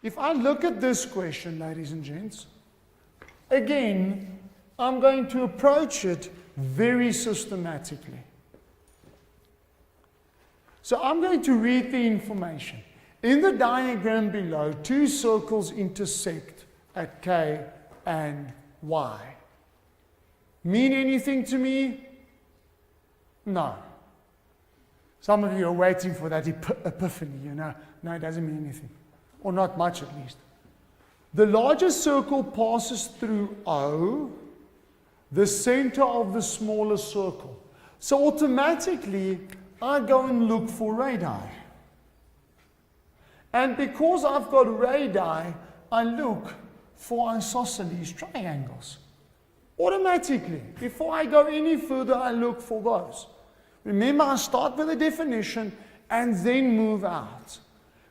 if I look at this question, ladies and gents, again, I'm going to approach it very systematically. So I'm going to read the information. In the diagram below, two circles intersect at K and Y. Mean anything to me? No. Some of you are waiting for that epiphany, you know. No, it doesn't mean anything. Or not much, at least. The largest circle passes through O, the center of the smaller circle. So automatically, I go and look for radii. And because I've got radii, I look for isosceles triangles. Automatically, before I go any further, I look for those. Remember, I start with a definition and then move out.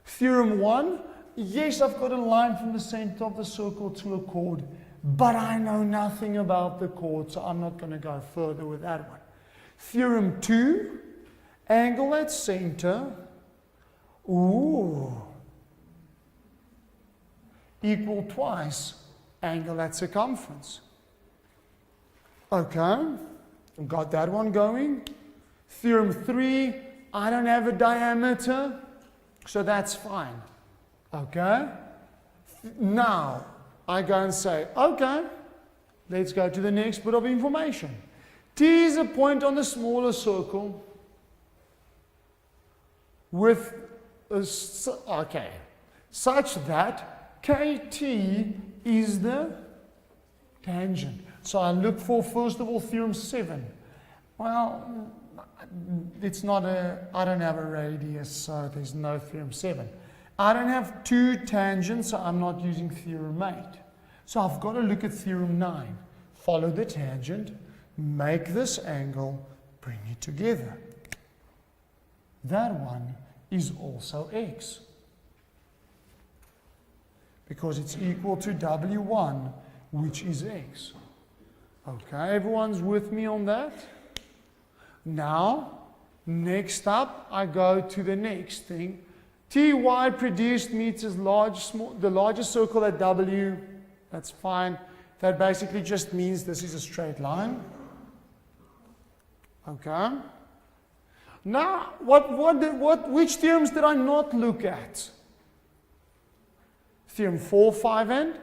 Theorem 1, yes, I've got a line from the center of the circle to a chord, but I know nothing about the chord, so I'm not going to go further with that one. Theorem 2, angle at center, equal twice angle at circumference. Okay, got that one going. Theorem 3, I don't have a diameter, so that's fine. Okay, now I go and say, okay, let's go to the next bit of information. T is a point on the smaller circle with such that KT is the tangent. So I look for, first of all, theorem 7. Well, it's not I don't have a radius, so there's no theorem 7. I don't have two tangents, so I'm not using theorem 8. So I've got to look at theorem 9. Follow the tangent, make this angle, bring it together. That one is also x, because it's equal to W1, which is x. Okay, everyone's with me on that? Now, next up, I go to the next thing. Ty produced meters the largest circle at W. That's fine. That basically just means this is a straight line. Okay. Now, which theorems did I not look at? Theorem 4, 5, and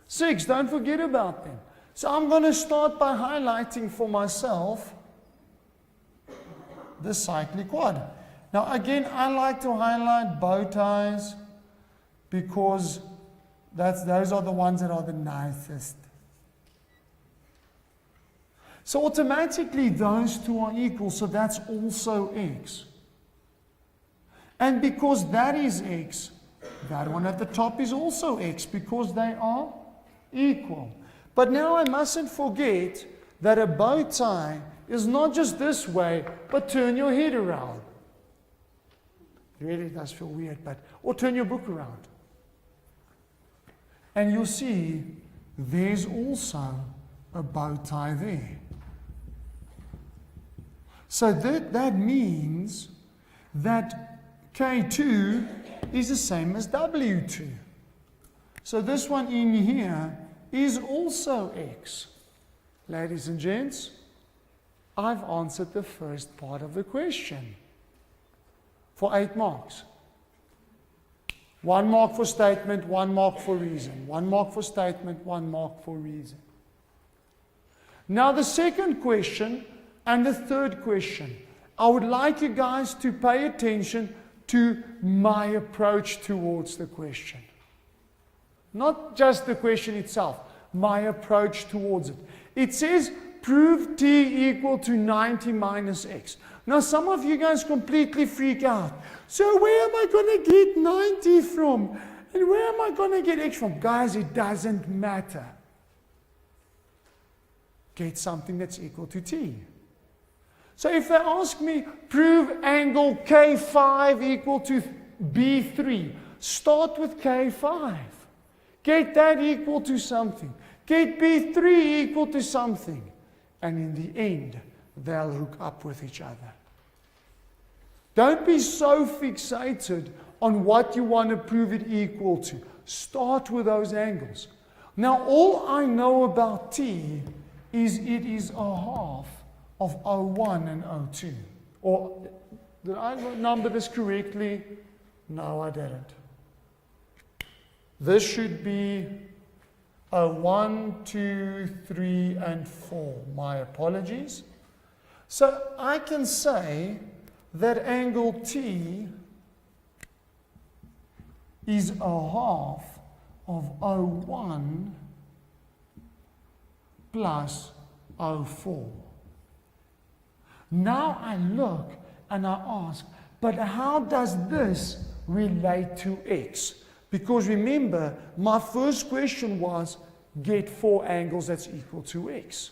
6. Don't forget about them. So I'm going to start by highlighting for myself the cyclic quad. Now again, I like to highlight bow ties because those are the ones that are the nicest. So automatically those two are equal, so that's also x. And because that is x, that one at the top is also x because they are equal. But now I mustn't forget that a bow tie is not just this way, but turn your head around. It really does feel weird, or turn your book around. And you'll see there's also a bow tie there. So that means that K2 is the same as W2. So this one in here is also x. Ladies and gents, I've answered the first part of the question for 8 marks. 1 mark for statement, 1 mark for reason. 1 mark for statement, 1 mark for reason. Now the second question and the third question. I would like you guys to pay attention to my approach towards the question. Not just the question itself, my approach towards it. It says, prove t equal to 90 minus x. Now some of you guys completely freak out. So where am I going to get 90 from? And where am I going to get x from? Guys, it doesn't matter. Get something that's equal to t. So if they ask me, prove angle K5 equal to B3, start with K5. Get that equal to something. Get B3 equal to something. And in the end, they'll hook up with each other. Don't be so fixated on what you want to prove it equal to. Start with those angles. Now, all I know about t is it is a half of O1 and O2. Or, did I number this correctly? No, I didn't. This should be a 1, 2, 3, and 4. My apologies. So I can say that angle T is a half of O1 plus O4. Now I look and I ask, but how does this relate to X? Because remember, my first question was, get 4 angles that's equal to X.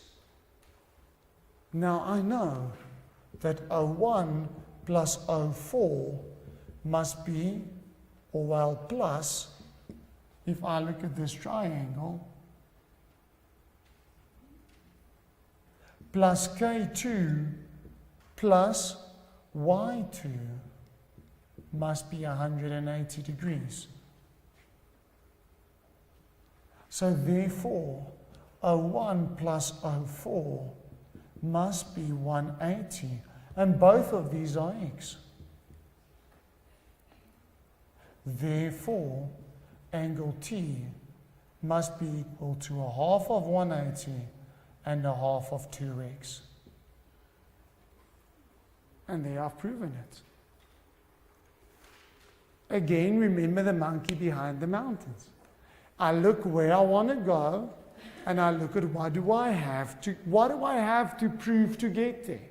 Now I know that O1 plus O4 must be, or well, plus, if I look at this triangle, plus K2 plus Y2 must be 180 degrees. So therefore, O1 plus O4 must be 180, and both of these are X. Therefore, angle T must be equal to a half of 180 and a half of 2X. And there I've proven it. Again, remember the monkey behind the mountains. I look where I want to go, and I look at what do I have to prove to get there.